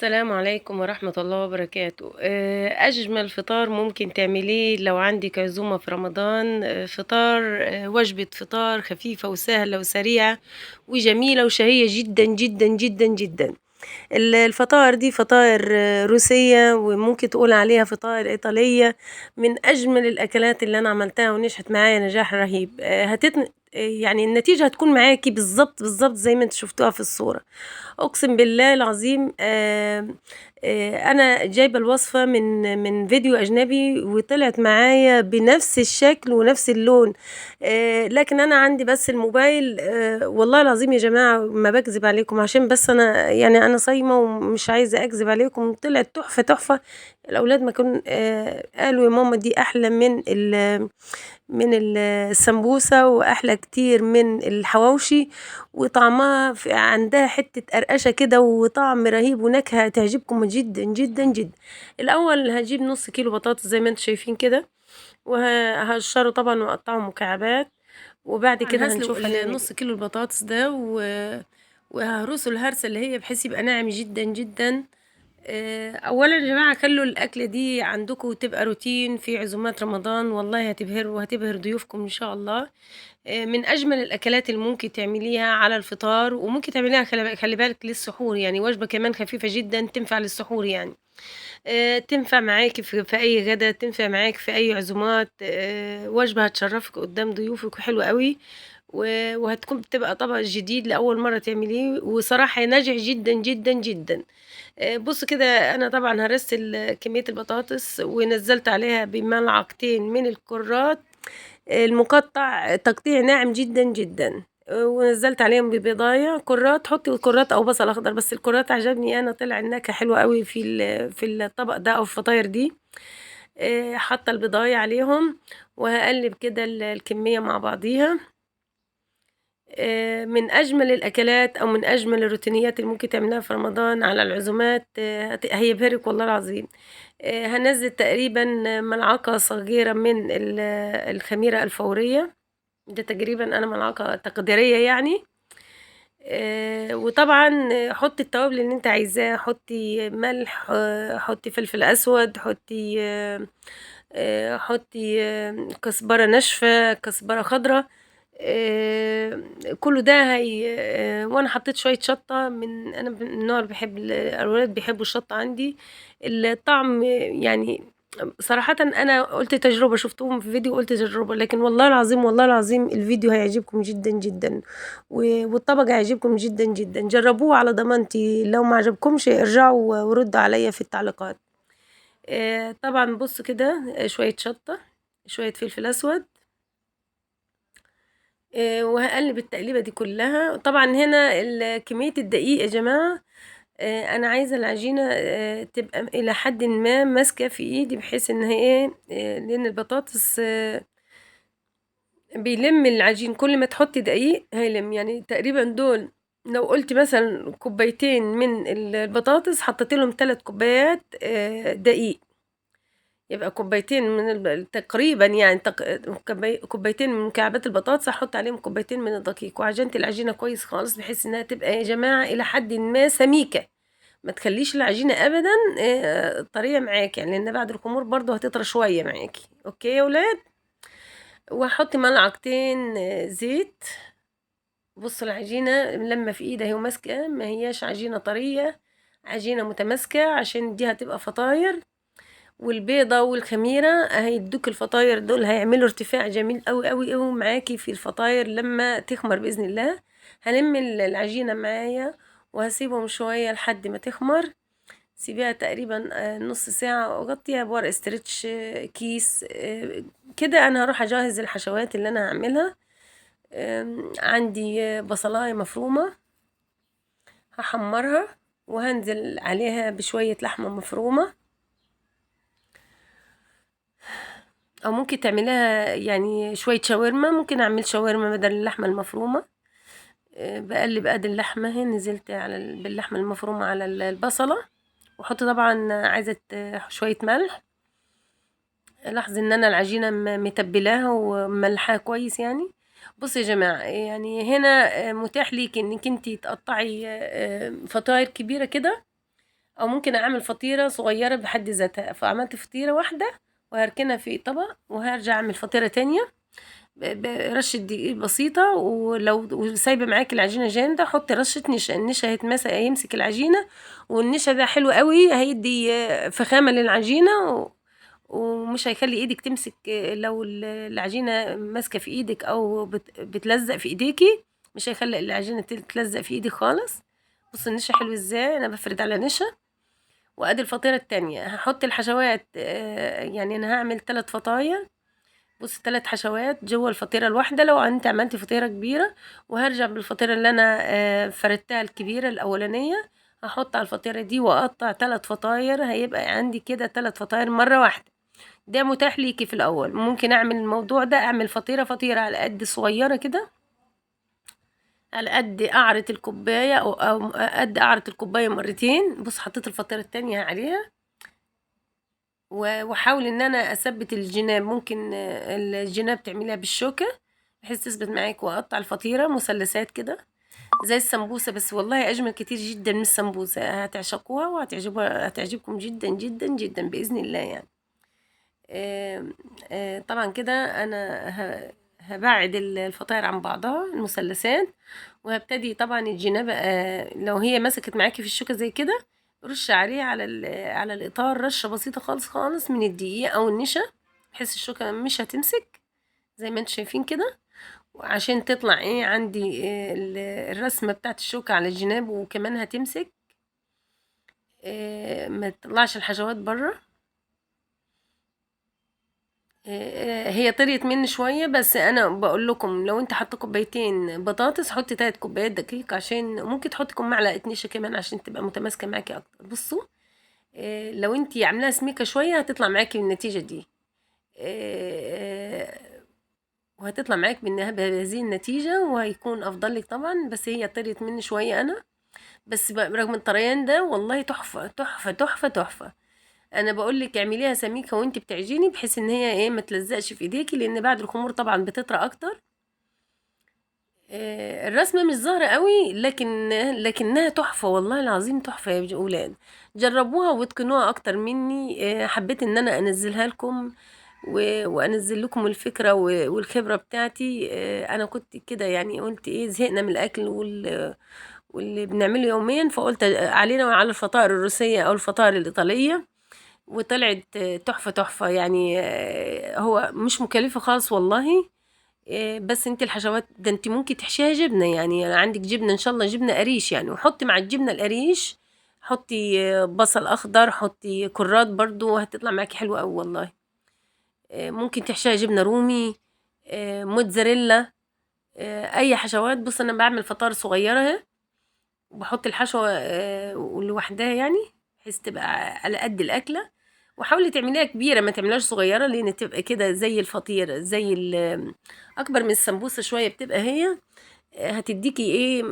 السلام عليكم ورحمة الله وبركاته. أجمل فطار ممكن تعمليه لو عندك عزومة في رمضان. فطار، وجبة فطار خفيفة وسهلة وسريعة وجميلة وشهية جدا جدا جدا جدا. الفطاير دي فطاير روسية، وممكن تقول عليها فطاير إيطالية. من أجمل الأكلات اللي أنا عملتها ونجحت معايا نجاح رهيب. يعني النتيجة هتكون معاكي بالظبط بالظبط زي ما انت شفتوها في الصورة. أقسم بالله العظيم. أنا جايبة الوصفة من فيديو أجنبي، وطلعت معايا بنفس الشكل ونفس اللون. لكن أنا عندي بس الموبايل. والله العظيم يا جماعة ما بكذب عليكم، عشان بس أنا يعني أنا صايمة ومش عايزة أكذب عليكم. طلعت تحفة تحفة. الأولاد ما كانوا قالوا يا ماما دي أحلى من السمبوسة، وأحلى كتير من الحواوشي. وطعمها عندها حتة قرقشة كده، وطعم رهيب ونكهة تعجبكم جدا جدا جدا. الأول هجيب نص كيلو بطاطس زي ما انتم شايفين كده، وهقشره طبعا وأقطعه مكعبات. وبعد كده هسلق هنشوف نص كيلو البطاطس ده وهرسه الهرسة اللي هي بحيث يبقى ناعم جدا جدا. اولا يا جماعه خلوا الاكله دي عندكم تبقى روتين في عزومات رمضان، والله هتبهر وهتبهر ضيوفكم ان شاء الله. من اجمل الاكلات اللي ممكن تعمليها على الفطار، وممكن تعمليها خلي بالك للسحور، يعني وجبه كمان خفيفه جدا تنفع للسحور يعني. تنفع معاكي في اي غدا، تنفع معاك في اي عزومات. وجبه هتشرفك قدام ضيوفك وحلوه قوي. وهتكون بتبقى طبق جديد لاول مره تعمليه، وصراحه ناجح جدا جدا جدا. بُص كده، أنا طبعًا هرست كمية البطاطس، ونزّلت عليها بملعقتين من الكُرّات المُقطّع تقطيع ناعم جدًا، جدًا. ونزّلت عليهم ببيضاية كُرّات، حُطّي كُرّات أو بصل أخضر، بس الكُرّات عجبني أنا، طلع النكهة حلوة أوي في الطبق ده أو الفطاير دي. حاطة البيضاية عليهم، وهاقلّب كده الكمية مع بعضيها. من أجمل الأكلات أو من أجمل الروتينيات اللي ممكن تعمليها في رمضان على العزومات. هيبهرِك والله العظيم. هانزّل تقريبًا ملعقة صغيرة من الخميرة الفورية، ده تقريبًا أنا ملعقة تقديرية يعني. وطبعًا حُطّي التوابل اللي أنتِ عايزاه، حُطّي ملح، حُطّي فلفل أسود، حُطّي كزبرة ناشفة، كزبرة خضرا. آآ كُلّه ده هي وأنا حطّيت شوية شطة، أنا من النوع اللي باحب الأولاد بيحبّوا الشطة عندي. الطعم يعني صراحةً أنا قُلت تجربة، شُفتهم في فيديو قُلت تجربة، لكن والله العظيم، والله العظيم الفيديو هيعجبكم جدًا، جدًا. والطبق هيعجبكم جدًا، جدًا. جرّبوه على ضمانتي، لو ما عجبكمش ارجعوا وردّوا عليَّ في التعليقات. طبعًا بُص كده، شوية شطة، شوية فلفل أسود. وهاقلّب التقليبة دي كلّها. طبعًا هنا كمية الدقيق يا جماعة، أنا عايزة العجينة تبقى إلى حدٍ ما ماسكة في إيدي، بحيث إن هي إيه، لإن البطاطس بيلِم العجين، كل ما تحطّي دقيق هيلِم. يعني تقريبًا دول لو قُلتِ مثلًا كوبايتين من البطاطس، حطّيتِ لهم 3 كوبايات دقيق. يبقى كوبايتين من تقريبًا يعني كوبايتين من مكعبات البطاطس، هاحط عليهم كوبايتين من الدقيق، وعجنت العجينة كويس خالص بحيث إنها تبقى يا جماعة إلى حدٍ ما سميكة. ما تخلّيش العجينة أبدًا طرية معاكِ يعني، لإن بعد الخمور برضه هتطرى شوية معاكِ. أوكي يا ولاد؟ وهاحط ملعقتين زيت. بُصّوا العجينة لامّة في إيدي أهي وماسكة، ما هياش عجينة طرية، عجينة متماسكة، عشان دي هتبقى فطاير. والبيضة والخميرة هيدوك الفطاير دول، هيعملوا ارتفاع جميل أوي أوي أوي معاكِ في الفطاير لمّا تخمر بإذن الله. هالِم العجينة معايا، وهاسيبهم شوية لحد ما تخمر. سيبيها تقريبًا نُص ساعة، وغطّيها بورق استرتش، كيس. كده أنا هاروح أجهّز الحشوات اللي أنا هاعملها. عندي بصلاية مفرومة، هاحمّرها، وهانزل عليها بشوية لحمة مفرومة. أو ممكن تعمليها يعني شوية شاورما، ممكن أعمل شاورما بدل اللحمة المفرومة. باقلّب أدي اللحمة أهي، نزلت على باللحمة المفرومة على البصلة، واحط طبعًا عايزة شوية ملح. لاحظي إن أنا العجينة متبلاها ومملحاها كويس يعني. بُصّوا يا جماعة، يعني هنا متاح ليكِ إنِّك أنتِ تقطّعي فطاير كبيرة كده، او ممكن اعمل فطيرة صغيرة بحد ذاتها. فعملت فطيرة واحدة وهركنها في طبق، وهرجع اعمل فطيرة تانية برشة دقيق بسيطة. ولو سايبة معاكي العجينة جامدة حطي رشة نشا، النشا هيمسك العجينة، والنشا ده حلو قوي، هيدي فخامة للعجينة ومش هيخلي ايدك تمسك. لو العجينة ماسكة في ايدك او بتلزق في ايديكي، مش هيخلي العجينة تلزق في ايدك خالص. بص النشا حلو ازاي، انا بفرد على نشا. وادي الفطيرة التانية هحط الحشوات. يعني انا هعمل 3 فطاير. بص 3 حشوات جوه الفطيرة الواحدة لو انت عملتي فطيرة كبيرة. وهرجع بالفطيرة اللي انا فردتها الكبيرة الاولانية، هحط على الفطيرة دي واقطع 3 فطاير، هيبقى عندي كده 3 فطاير مرة واحدة. ده متاح ليكي في الاول. ممكن اعمل الموضوع ده، اعمل فطيرة على قد صغيرة كده، على قد قعرة الكوباية او قد قعرة الكوباية مرتين. بص حطيت الفطيرة التانية عليها، واحاول ان انا اثبت الجناب. ممكن الجناب تعمليها بالشوكة بحيث تثبت معاك. واقطع الفطيرة مثلثات كده زي السمبوسة، بس والله اجمل كتير جدا من السمبوسة. هتعشقوها هتعجبكم جدا جدا جدا بإذن الله يعني. طبعا كده انا هبعد الفطاير عن بعضها المثلثات. وهبتدي طبعا الجناب لو هي مسكت معاكي في الشوكة زي كده، رش عليه على الإطار رشة بسيطة خالص خالص من الدقيق أو النشا، بحيث الشوكة مش هتمسك زي ما انتوا شايفين كده. وعشان تطلع ايه عندي الرسمة بتاعت الشوكة على الجناب، وكمان هتمسك ما تطلعش الحشوات بره. هي طريت مني شوية، بس انا بقول لكم لو انت حاطه كوبايتين بطاطس حطي 3 كوبايات دقيق، عشان ممكن تحطي معلقة نشا كمان عشان تبقى متماسكة معاكي اكتر. بصوا لو انت عاملاها سميكة شوية هتطلع معاكي بالنتيجة دي. وهتطلع معاك بهذه النتيجة، وهيكون افضل لك طبعا. بس هي طريت مني شوية انا، بس رغم الطريان ده والله تحفة تحفة تحفة تحفة. انا بقول لك اعمليها سميكه وانت بتعجني، بحيث ان هي ايه ما تلزقش في ايديكي، لان بعد الخمور طبعا بتطرى اكتر. الرسمه مش ظاهره قوي، لكنها تحفه والله العظيم، تحفه يا اولاد. جربوها واتقنوها اكتر مني. حبيت ان انا انزلها لكم وانزل لكم الفكره والخبره بتاعتي. انا كنت كده يعني قلت ايه، زهقنا من الاكل واللي بنعمله يوميا، فقلت علينا وعلى الفطائر الروسيه او الفطائر الايطاليه. وطلعت تحفة تحفة يعني. هو مش مكلفة خالص والله. بس انت الحشوات ده انت ممكن تحشيها جبنة، يعني عندك جبنة ان شاء الله جبنة قريش يعني، وحطي مع الجبنة القريش حطي بصل اخضر، حطي كرات برضو، هتطلع معاكي حلوة اوي والله. ممكن تحشيها جبنة رومي، موتزاريلا، اي حشوات. بص انا بعمل فطار صغيرة اهي، وبحط الحشوة لوحدها يعني، بحيث تبقى على قد الاكلة. وحاولي تعمليها كبيرة ما تعمليهاش صغيرة، لأن تبقى كده زي الفطيرة، زي أكبر من السمبوسة شوية بتبقى هي. هتديكي إيه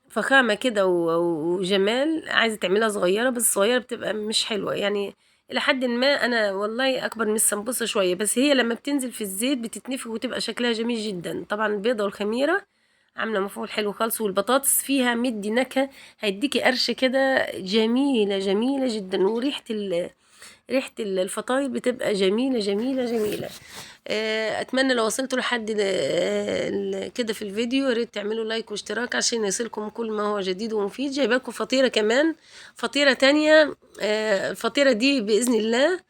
فخامة كده وجمال. عايزة تعمليها صغيرة، بس صغيرة بتبقى مش حلوة يعني. إلى حد ما أنا والله أكبر من السمبوسة شوية، بس هي لما بتنزل في الزيت بتتنفخ وتبقى شكلها جميل جدا. طبعا البيضة والخميرة عاملة مفعول حلو خالص، والبطاطس فيها مدي نكهة، هيديكي قرش كده جميلة جميلة جدا. وريحة ريحة الفطاير بتبقى جميلة جميلة جميلة. اتمنى لو وصلتوا لحد كده في الفيديو، يا ريت تعملوا لايك واشتراك عشان يصلكم كل ما هو جديد ومفيد. جايباكم فطيرة كمان، فطيرة تانية. الفطيرة دي بإذن الله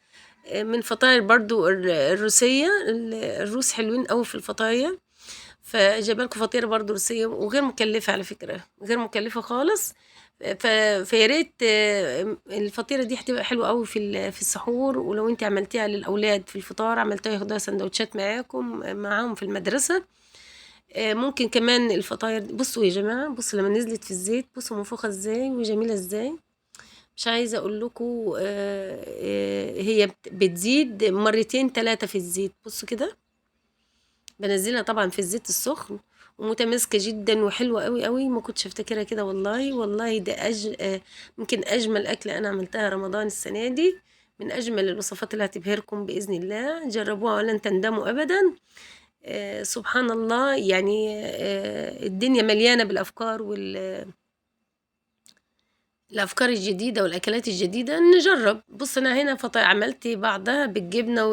من فطاير برضو الروسية. الروس حلوين قوي في الفطاير، فجايبالكم فطيرة برضو روسية وغير مكلفة على فكرة، غير مكلفة خالص. فيا ريت الفطيرة دي هتبقى حلوة قوي في السحور. ولو انت عملتيها للأولاد في الفطار، عملتها ياخدوها سندوتشات معاهم في المدرسة. ممكن كمان الفطاير بصوا يا جماعة، بصوا لما نزلت في الزيت بصوا منفوخة ازاي وجميلة ازاي. مش عايزة اقول لكم هي بتزيد مرتين 3 في الزيت. بصوا كده بنزلها طبعا في الزيت السخن، ومتماسكة جدا وحلوة قوي قوي. ما كنتش افتكرها كده والله. والله ده يمكن اجمل اكلة انا عملتها رمضان السنة دي، من اجمل الوصفات اللي هتبهركم باذن الله. جربوها ولن تندموا ابدا. سبحان الله يعني. الدنيا مليانة بالافكار الأفكار الجديدة والأكلات الجديدة نجرّب. بُص أنا هنا عملت بعضها بالجبنة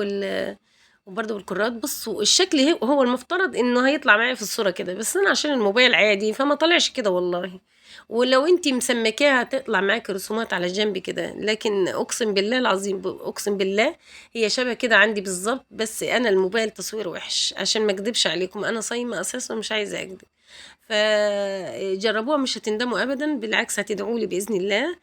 وبرضه بالكرات. بُص الشكل هو المفترض إنه هيطلع معايا في الصورة كده، بس أنا عشان الموبايل عادي فما طلعش كده والله. ولو أنتِ مسمّكاها هتطلع معاكِ رسومات على الجنب كده، لكن أقسم بالله العظيم أقسم بالله هي شبه كده عندي بالضبط، بس أنا الموبايل تصويره وِحِش، عشان ما أكدبش عليكم أنا صايمة أساسًا ومش عايزة أكدب. فجرّبوها مش هتندموا أبدًا، بالعكس هتدعوا لي بإذن الله.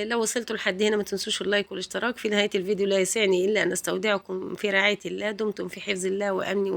لو وصلتوا لحد هنا ما تنسوش اللايك والاشتراك. في نهاية الفيديو لا يسعني إلا أن أستودعكم في رعاية الله، دمتم في حفظ الله وأمنه